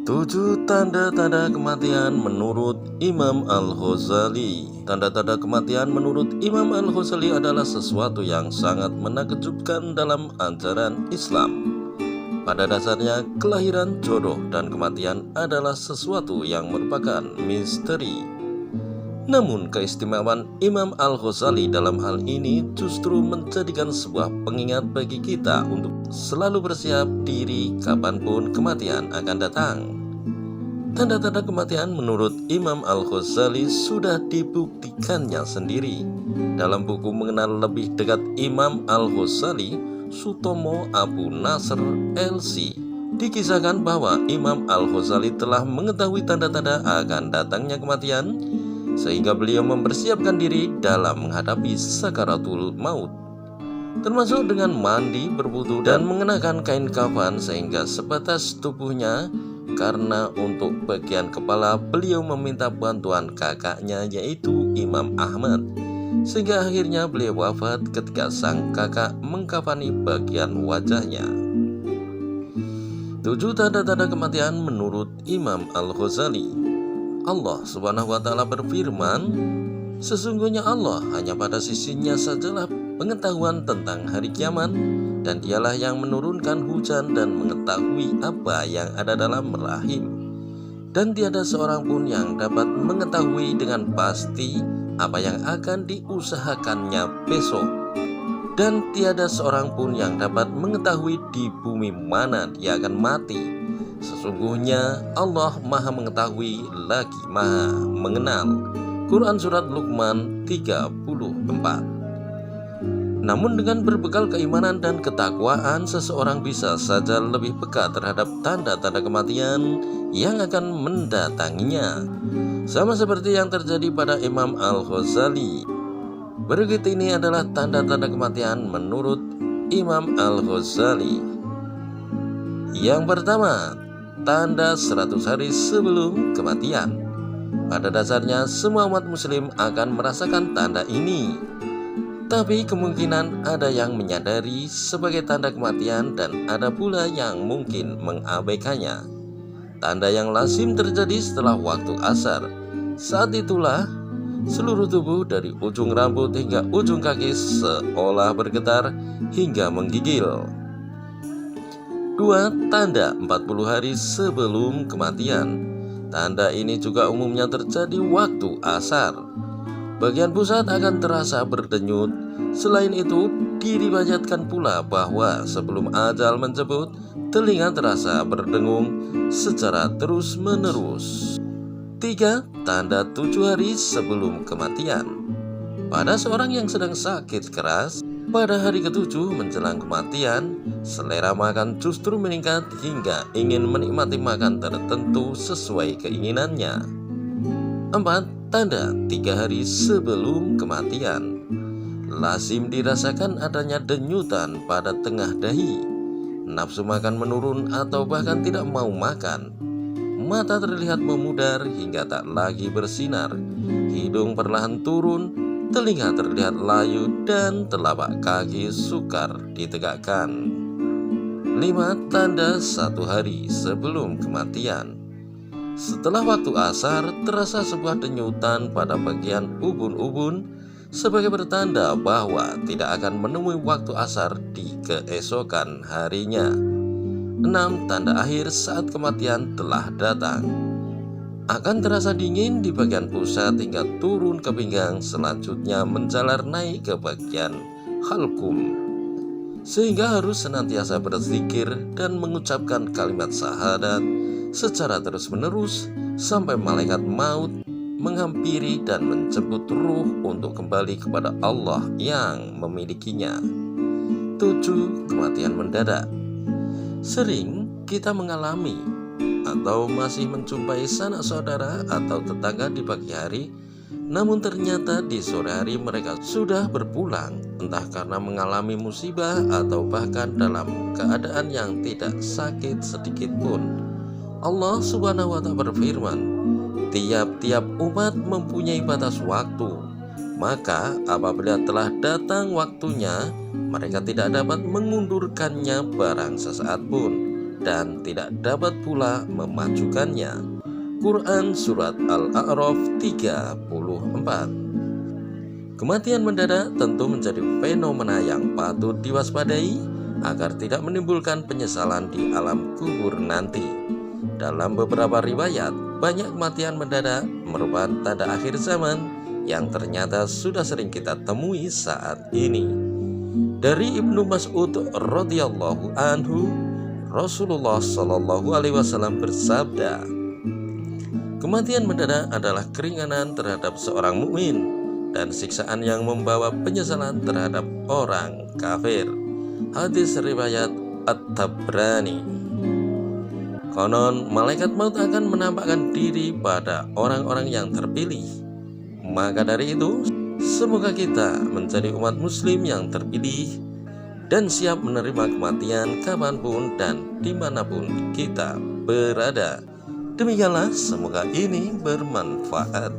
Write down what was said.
7 tanda-tanda kematian menurut Imam Al-Ghazali. Tanda-tanda kematian menurut Imam Al-Ghazali adalah sesuatu yang sangat menakjubkan dalam ajaran Islam. Pada dasarnya, kelahiran, jodoh, dan kematian adalah sesuatu yang merupakan misteri. Namun keistimewaan Imam Al-Ghazali dalam hal ini justru menjadikan sebuah pengingat bagi kita untuk selalu bersiap diri kapanpun kematian akan datang. Tanda-tanda kematian menurut Imam Al-Ghazali sudah dibuktikannya sendiri. Dalam buku Mengenal Lebih Dekat Imam Al-Ghazali, Sutomo Abu Nasr LC, dikisahkan bahwa Imam Al-Ghazali telah mengetahui tanda-tanda akan datangnya kematian, sehingga beliau mempersiapkan diri dalam menghadapi sakaratul maut, termasuk dengan mandi, berwudu, dan mengenakan kain kafan sehingga sebatas tubuhnya, karena untuk bagian kepala beliau meminta bantuan kakaknya yaitu Imam Ahmad, sehingga akhirnya beliau wafat ketika sang kakak mengkafani bagian wajahnya. 7 tanda-tanda kematian menurut Imam Al-Ghazali. Allah Subhanahu wa Ta'ala berfirman, sesungguhnya Allah hanya pada sisinya sajalah pengetahuan tentang hari kiamat, dan dialah yang menurunkan hujan dan mengetahui apa yang ada dalam rahim, dan tiada seorang pun yang dapat mengetahui dengan pasti apa yang akan diusahakannya besok, dan tiada seorang pun yang dapat mengetahui di bumi mana dia akan mati. Sesungguhnya Allah Maha Mengetahui lagi Maha Mengenal. Quran Surat Luqman 34. Namun dengan berbekal keimanan dan ketakwaan, seseorang bisa saja lebih peka terhadap tanda-tanda kematian yang akan mendatanginya, sama seperti yang terjadi pada Imam Al-Ghazali. Berikut ini adalah tanda-tanda kematian menurut Imam Al-Ghazali. Yang pertama, tanda 100 hari sebelum kematian. Pada dasarnya semua umat muslim akan merasakan tanda ini, tapi kemungkinan ada yang menyadari sebagai tanda kematian dan ada pula yang mungkin mengabaikannya. Tanda yang lazim terjadi setelah waktu asar. Saat itulah seluruh tubuh dari ujung rambut hingga ujung kaki seolah bergetar hingga menggigil. 2. Tanda 40 hari sebelum kematian. Tanda ini juga umumnya terjadi waktu asar. Bagian pusat akan terasa berdenyut. Selain itu, diriwayatkan pula bahwa sebelum ajal menjemput, telinga terasa berdengung secara terus-menerus. 3. Tanda 7 hari sebelum kematian. Pada seorang yang sedang sakit keras, pada hari ke-7 menjelang kematian, selera makan justru meningkat hingga ingin menikmati makan tertentu sesuai keinginannya. 4. Tanda 3 hari sebelum kematian. Lazim dirasakan adanya denyutan pada tengah dahi. Nafsu makan menurun atau bahkan tidak mau makan. Mata terlihat memudar hingga tak lagi bersinar. Hidung perlahan turun, telinga terlihat layu, dan telapak kaki sukar ditegakkan. 5. Tanda 1 hari sebelum kematian. Setelah waktu asar, terasa sebuah denyutan pada bagian ubun-ubun sebagai pertanda bahwa tidak akan menemui waktu asar di keesokan harinya. 6. Tanda akhir saat kematian telah datang. Akan terasa dingin di bagian pusat hingga turun ke pinggang, selanjutnya menjalar naik ke bagian halkum, sehingga harus senantiasa berzikir dan mengucapkan kalimat syahadat secara terus-menerus sampai malaikat maut menghampiri dan menjemput ruh untuk kembali kepada Allah yang memilikinya. 7. Kematian mendadak. Sering kita mengalami atau masih menjumpai sanak saudara atau tetangga di pagi hari, namun ternyata di sore hari mereka sudah berpulang, entah karena mengalami musibah atau bahkan dalam keadaan yang tidak sakit sedikit pun. Allah Subhanahu wa Ta'ala berfirman, tiap-tiap umat mempunyai batas waktu, maka apabila telah datang waktunya, mereka tidak dapat mengundurkannya barang sesaat pun. dan tidak dapat pula memajukannya. Quran Surat Al-A'raf 34. Kematian mendadak tentu menjadi fenomena yang patut diwaspadai agar tidak menimbulkan penyesalan di alam kubur nanti. Dalam beberapa riwayat, banyak kematian mendadak merupakan tanda akhir zaman yang ternyata sudah sering kita temui saat ini. Dari Ibnu Mas'ud radhiyallahu anhu, Rasulullah shallallahu alaihi wasallam bersabda, "Kematian mendadak adalah keringanan terhadap seorang mukmin dan siksaan yang membawa penyesalan terhadap orang kafir." Hadis riwayat At-Tabrani. Konon malaikat maut akan menampakkan diri pada orang-orang yang terpilih. Maka dari itu, semoga kita menjadi umat muslim yang terpilih dan siap menerima kematian kapanpun dan dimanapun kita berada. Demikianlah, semoga ini bermanfaat.